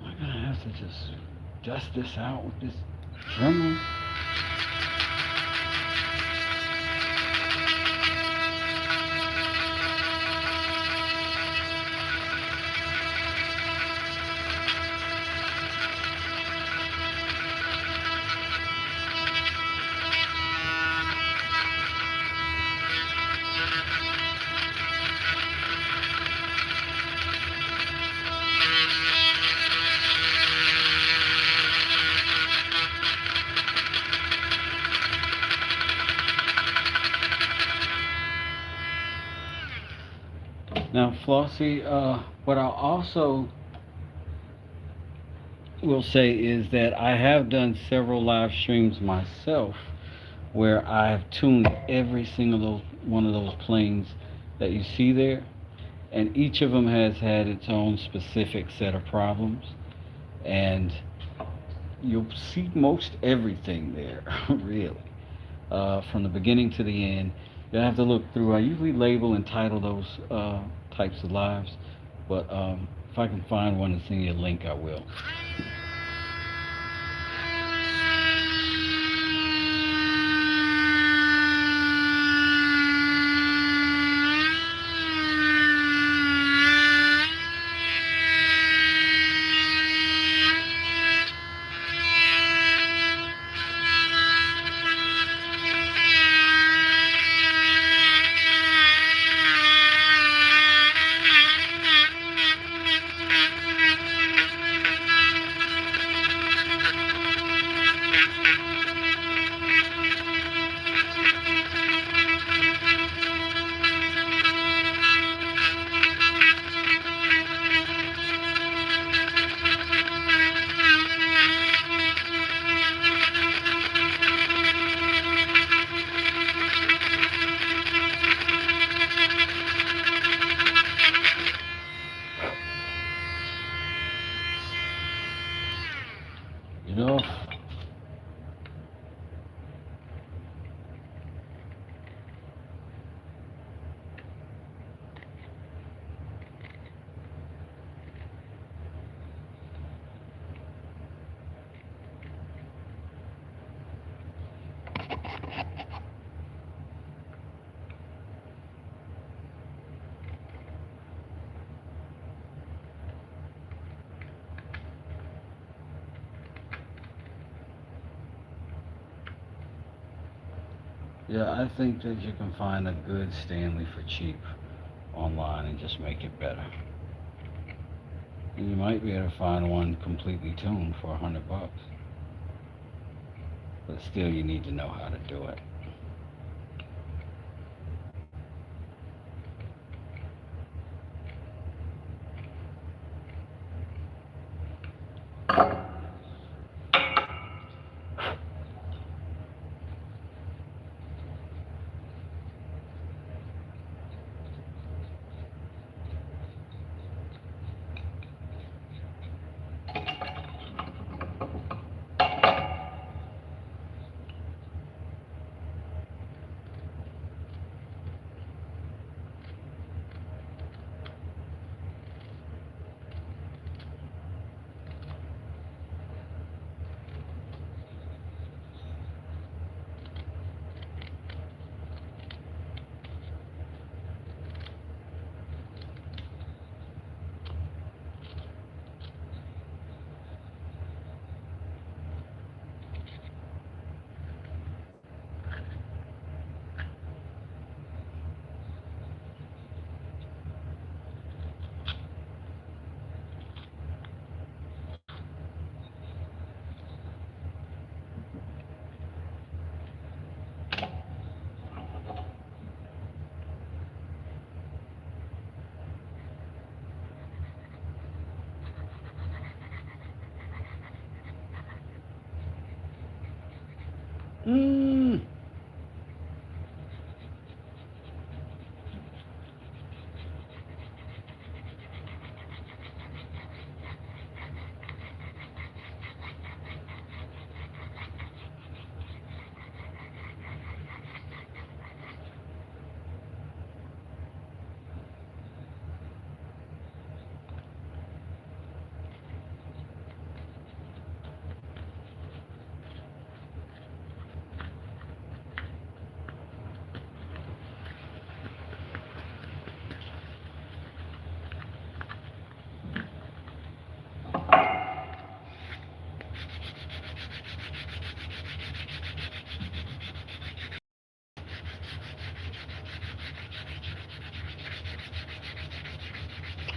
I'm gonna have to just dust this out with this trimmer. Now, Flossie, what I also will say is that I have done several live streams myself where I've tuned every single one of those planes that you see there, and each of them has had its own specific set of problems, and you'll see most everything there, really, from the beginning to the end. You'll have to look through. I usually label and title those types of lives, but if I can find one and send you a link, I will. You know, Yeah, I think that you can find a good Stanley for cheap online and just make it better. And you might be able to find one completely tuned for $100, but still you need to know how to do it. Mm.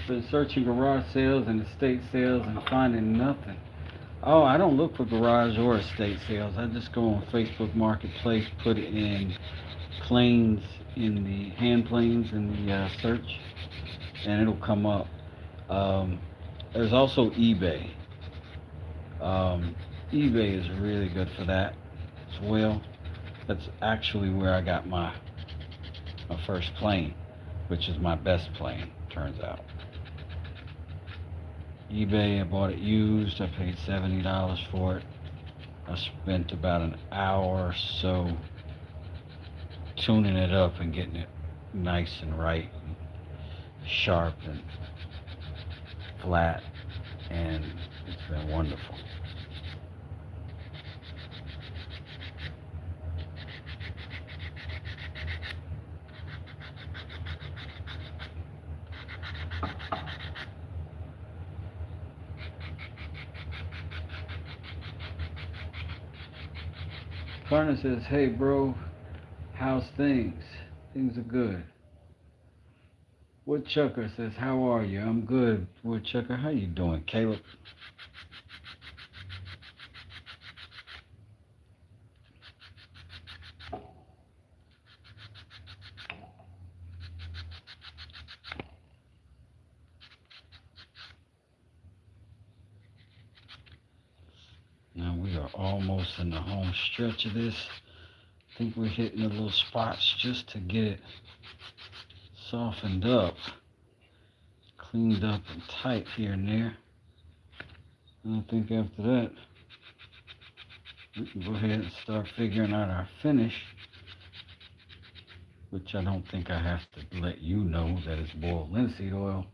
Been searching garage sales and estate sales and finding nothing. Oh, I don't look for garage or estate sales. I just go on Facebook Marketplace, put it in planes, in the hand planes in the search, and it'll come up. Um, there's also eBay. Um, eBay is really good for that as well. That's actually where I got my first plane, which is my best plane, turns out. eBay, I bought it used. I paid $70 for it. I spent about an hour or so tuning it up and getting it nice and right, and sharp and flat, and it's been wonderful. Partner says, "Hey bro, how's things? Things are good." Woodchucker says, "How are you?" "I'm good, Woodchucker. How you doing, Caleb?" Now we are almost in the home stretch of this. I think we're hitting the little spots just to get it softened up, cleaned up and tight here and there. And I think after that, we can go ahead and start figuring out our finish, which I don't think I have to let you know that it's boiled linseed oil.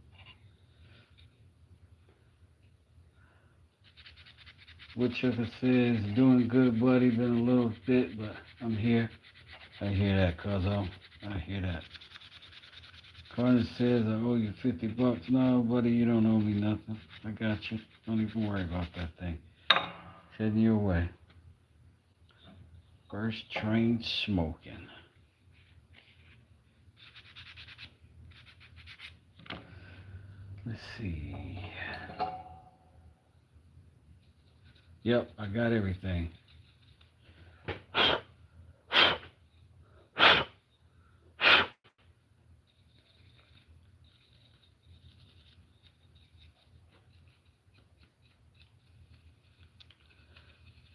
Woodchucker says, "Doing good, buddy. Been a little bit, but I'm here." I hear that, cuzzo. I hear that. Carter says, "I owe you $50. No, buddy, you don't owe me nothing. I got you. Don't even worry about that thing. Heading your way. First train smoking. Let's see. Yep, I got everything.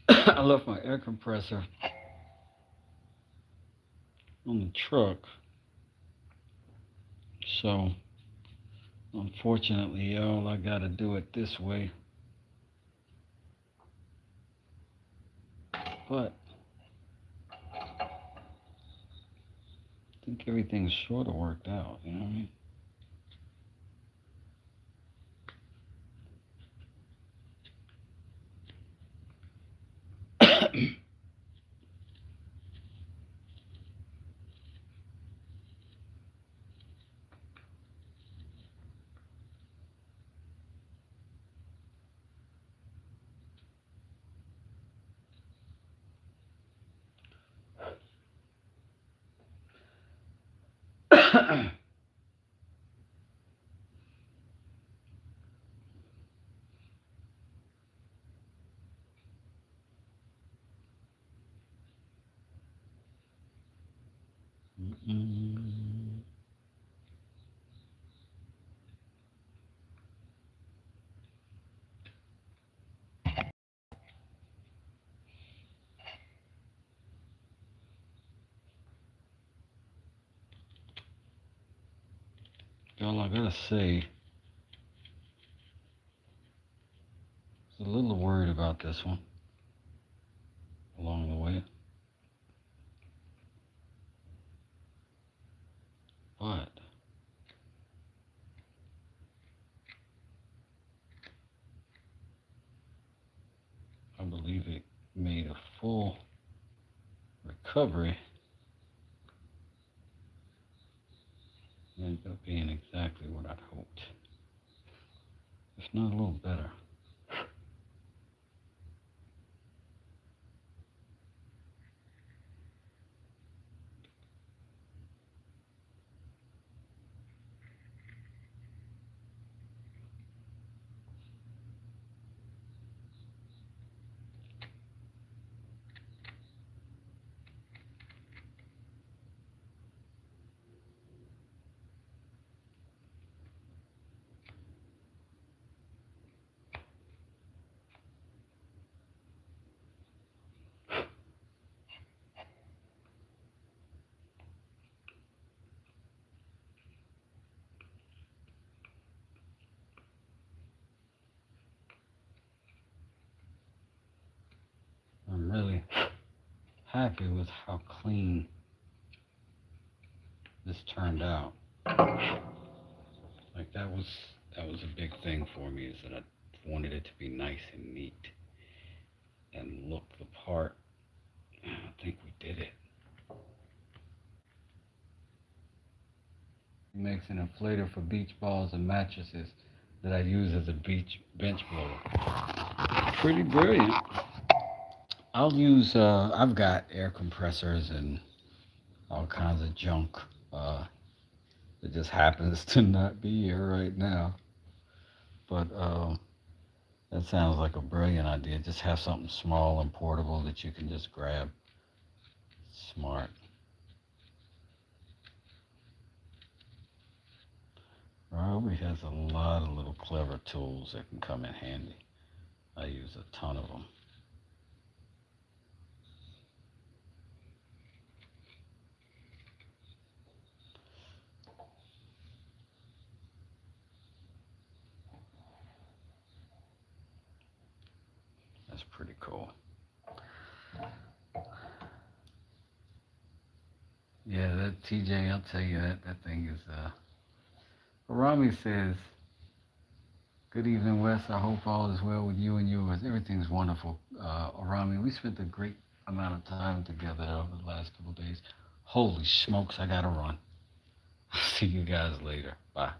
I left my air compressor on the truck. So, unfortunately, y'all, I gotta do it this way. But I think everything's sort of worked out, you know what I mean? Y'all, I gotta say, I was a little worried about this one along the way. But I believe it made a full recovery. It ended up being exactly what I'd hoped, if not a little better. I'm really happy with how clean this turned out. Like that was a big thing for me, is that I wanted it to be nice and neat and look the part. I think we did it. He makes an inflator for beach balls and mattresses that I use as a beach bench blower. Pretty brilliant. I'll use, I've got air compressors and all kinds of junk. It just happens to not be here right now. But that sounds like a brilliant idea. Just have something small and portable that you can just grab. Smart. Robbie has a lot of little clever tools that can come in handy. I use a ton of them. That's pretty cool. Yeah, that TJ, I'll tell you that thing is, Rami says, good evening, Wes. I hope all is well with you and yours. Everything's wonderful. Rami, we spent a great amount of time together over the last couple of days. Holy smokes, I gotta run. See you guys later. Bye.